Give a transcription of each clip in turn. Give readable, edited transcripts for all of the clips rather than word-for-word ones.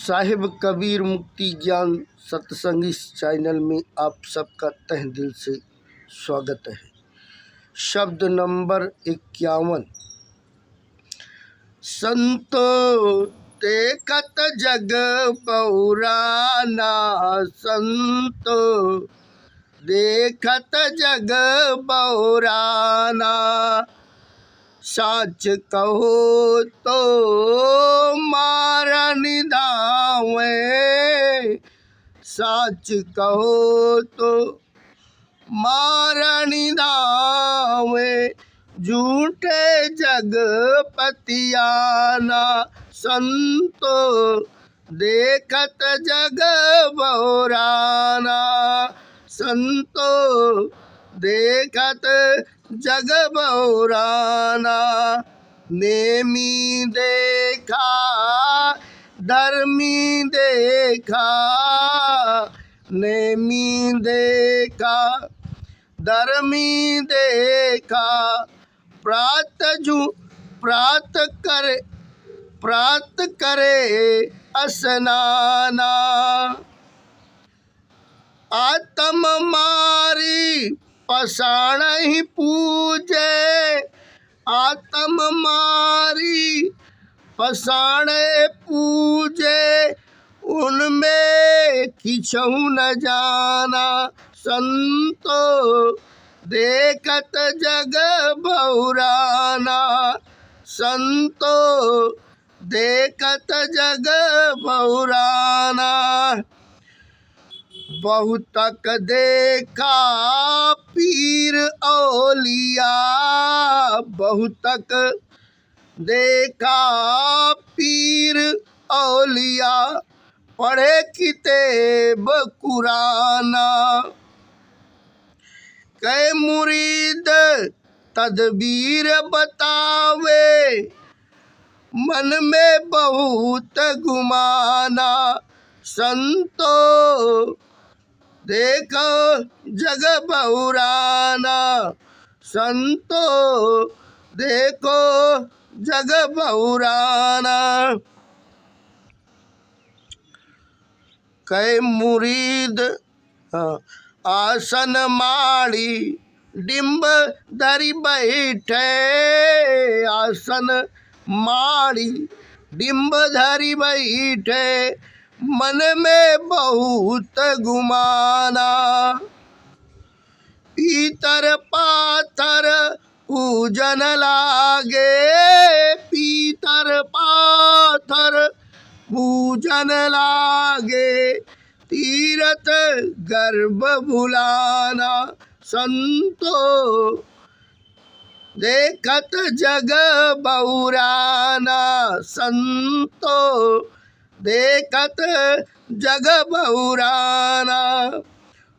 साहिब कबीर मुक्ति ज्ञान सत्संग इस चैनल में आप सबका तहे दिल से स्वागत है। शब्द नंबर 51। संतो देखत जग बहुराना, संतो देखत जग बहुराना, साच कहो तो मारन दावे, साच कहो तो मारन दावे, झूठे जग पतियाना, संतो देखत जग बहुराना, संतो देखत जग बहुराना, नेमी देखा धर्मी देखा, नेमी देखा धर्मी देखा, प्रात करे असनाना, आत्म मारी पसाण ही पूजे, आत्म मारी पसाण पूजे, उनमें किछहु न जाना, संतो देखत जग बहुराना, संतो देखत जग बहुराना, बहुतक देखा पीर औलिया, बहुतक देखा पीर औलिया, पढ़े किताब कुराना, कै मुरीद तदबीर बतावे, मन में बहुत गुमाना, संतो देखो जग बहुराना, संतो देखो जग बहुराना, कै मुरीद आसन माड़ी डिम्ब धरी बैठे, आसन माड़ी डिम्ब धरी बैठे, मन में बहुत गुमाना, पीतर पाथर पूजन लागे, पीतर पाथर पूजन लागे, तीरथ गर्भ भुलाना, संतो देखत जग बहुराना, संतो देखत जग बहुराना,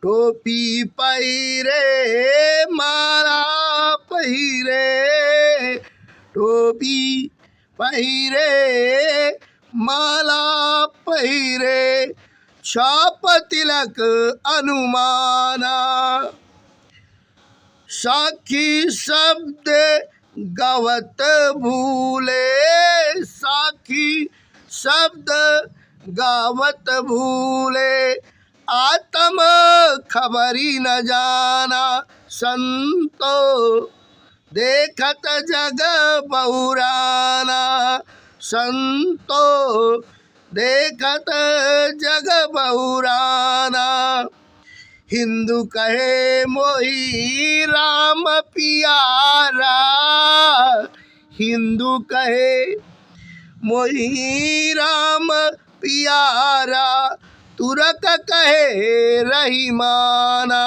टोपी पहिरे माला पहिरे, टोपी पहिरे माला पहिरे, छाप तिलक अनुमाना, साखी शब्द गावत भूले, साखी शब्द गावत भूले, आत्म खबरी न जाना, संतो देखत जग बहुराना, संतो देखत जग बहुराना, हिंदू कहे मोही राम पियारा, हिंदू कहे मोही राम पियारा, तुरक कहे रहीमाना,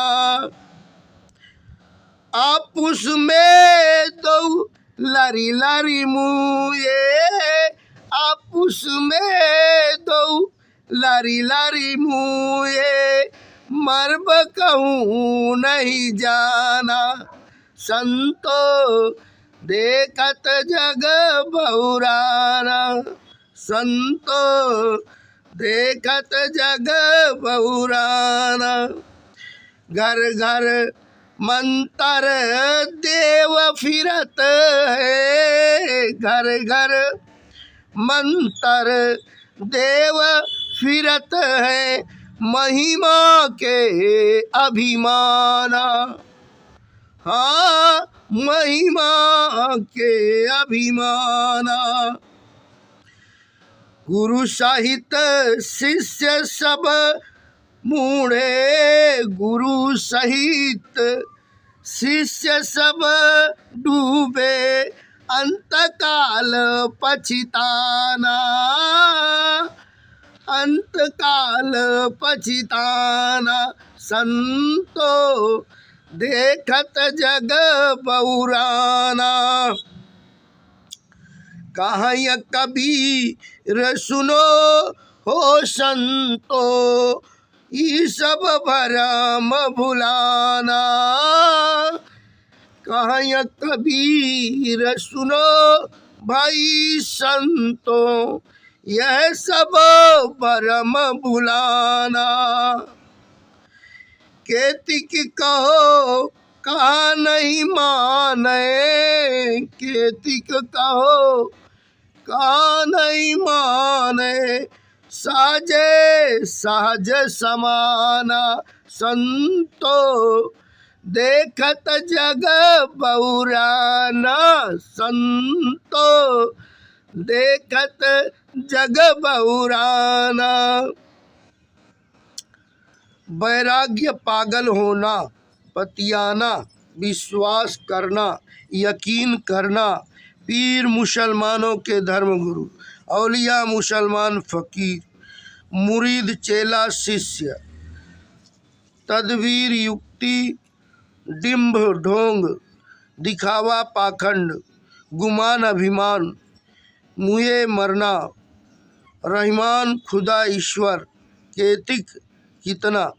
आपुस में दो लरी लरी मुए, आपुस में दो लरी लरी मुए, मरब कहूँ नहीं जाना, संतो देखत जग बहुराना, संतो देखत जग बहुराना, घर घर मंतर देव फिरत है, घर घर मंतर देव फिरत है महिमा के अभिमाना। हाँ, महिमा के अभिमाना। गुरु सहित शिष्य सब मूढ़े, गुरु सहित शिष्य सब डूबे, अंतकाल पछिताना, अंतकाल पछिताना। संतो देखत जग बौराना, कहाँ कबीर सुनो हो संतो, ई सब भरम भुलाना। कहाँ कबीर सुनो भाई संतो, यह सब भरम भुलाना। केतिक कहो कहा नहीं माने, केतिक कहो कहा नहीं माने, साजे सहज समाना। संतो देखत जग बौराना, संतो देखत जग बौराना। वैराग्य पागल होना, पतियाना, विश्वास करना, यकीन करना। पीर मुसलमानों के धर्मगुरु, औलिया मुसलमान फकीर, मुरीद चेला शिष्य, तदबीर युक्ति डिम्भ ढोंग, दिखावा पाखंड, गुमान अभिमान, मुए मरना, रहमान खुदा ईश्वर, केतिक कितना,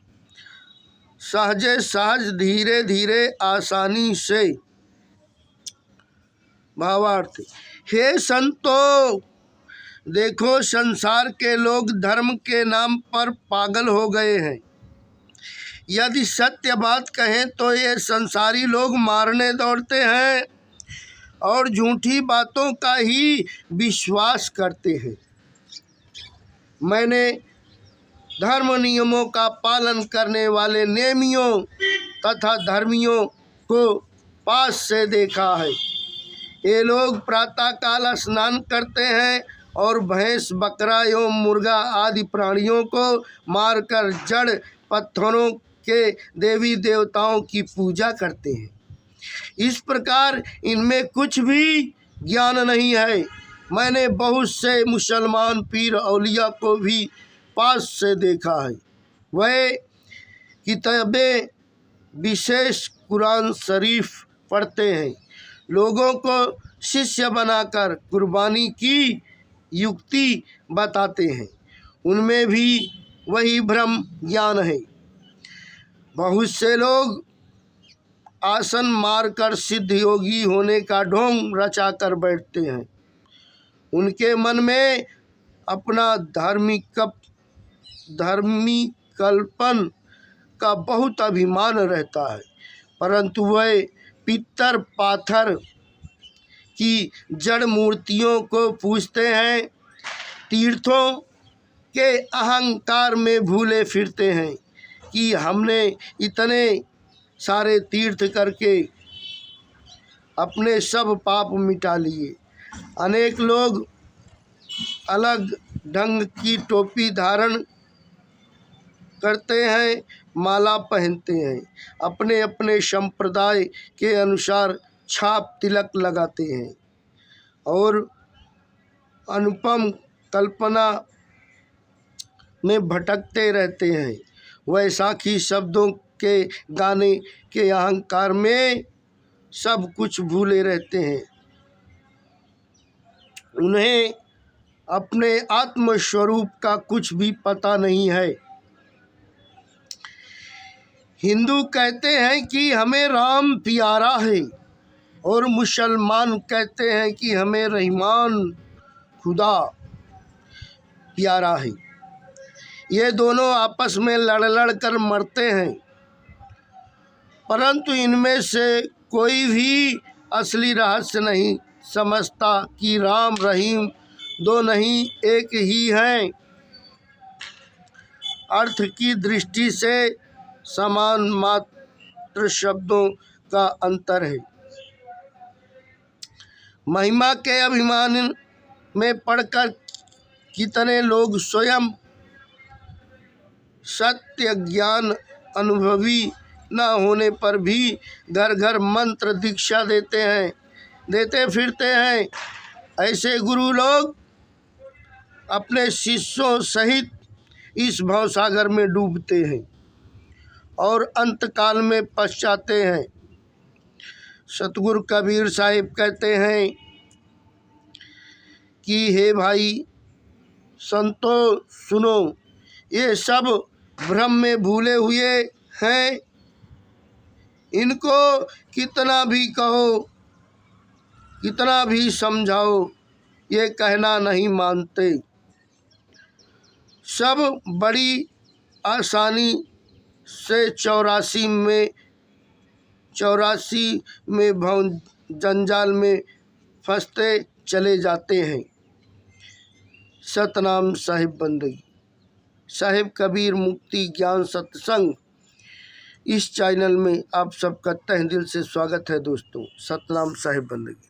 सहजे सहज धीरे धीरे आसानी से। भावार्थ, हे संतो, देखो संसार के लोग धर्म के नाम पर पागल हो गए हैं। यदि सत्य बात कहें तो ये संसारी लोग मारने दौड़ते हैं और झूठी बातों का ही विश्वास करते हैं। मैंने धर्म नियमों का पालन करने वाले नेमियों तथा धर्मियों को पास से देखा है। ये लोग प्रातःकाल स्नान करते हैं और भैंस, बकरा एवं मुर्गा आदि प्राणियों को मारकर जड़ पत्थरों के देवी देवताओं की पूजा करते हैं। इस प्रकार इनमें कुछ भी ज्ञान नहीं है। मैंने बहुत से मुसलमान पीर औलिया को भी पास से देखा है। वह किताबें विशेष कुरान शरीफ पढ़ते हैं, लोगों को शिष्य बनाकर कुर्बानी की युक्ति बताते हैं। उनमें भी वही भ्रम ज्ञान है। बहुत से लोग आसन मारकर सिद्ध योगी होने का ढोंग रचा कर बैठते हैं। उनके मन में अपना धर्मीकल्पन का बहुत अभिमान रहता है, परंतु वह पित्तर पाथर की जड़ मूर्तियों को पूजते हैं। तीर्थों के अहंकार में भूले फिरते हैं कि हमने इतने सारे तीर्थ करके अपने सब पाप मिटा लिए। अनेक लोग अलग ढंग की टोपी धारण करते हैं, माला पहनते हैं, अपने अपने संप्रदाय के अनुसार छाप तिलक लगाते हैं और अनुपम कल्पना में भटकते रहते हैं। वैसाखी शब्दों के गाने के अहंकार में सब कुछ भूले रहते हैं। उन्हें अपने आत्मस्वरूप का कुछ भी पता नहीं है। हिंदू कहते हैं कि हमें राम प्यारा है और मुसलमान कहते हैं कि हमें रहमान खुदा प्यारा है। ये दोनों आपस में लड़ कर मरते हैं, परंतु इनमें से कोई भी असली रहस्य नहीं समझता कि राम रहीम दो नहीं एक ही हैं। अर्थ की दृष्टि से समान मात्र शब्दों का अंतर है। महिमा के अभिमान में पढ़कर कितने लोग स्वयं सत्य ज्ञान अनुभवी न होने पर भी घर घर मंत्र दीक्षा देते फिरते हैं। ऐसे गुरु लोग अपने शिष्यों सहित इस भवसागर में डूबते हैं और अंतकाल में पछताते हैं। सतगुरु कबीर साहिब कहते हैं कि हे भाई संतो सुनो, ये सब भ्रम में भूले हुए हैं। इनको कितना भी कहो, कितना भी समझाओ, ये कहना नहीं मानते। सब बड़ी आसानी से 84 में भव जंजाल में फंसते चले जाते हैं। सतनाम साहिब बंदगी। साहिब कबीर मुक्ति ज्ञान सत्संग, इस चैनल में आप सबका तहे दिल से स्वागत है दोस्तों। सतनाम साहिब बंदगी।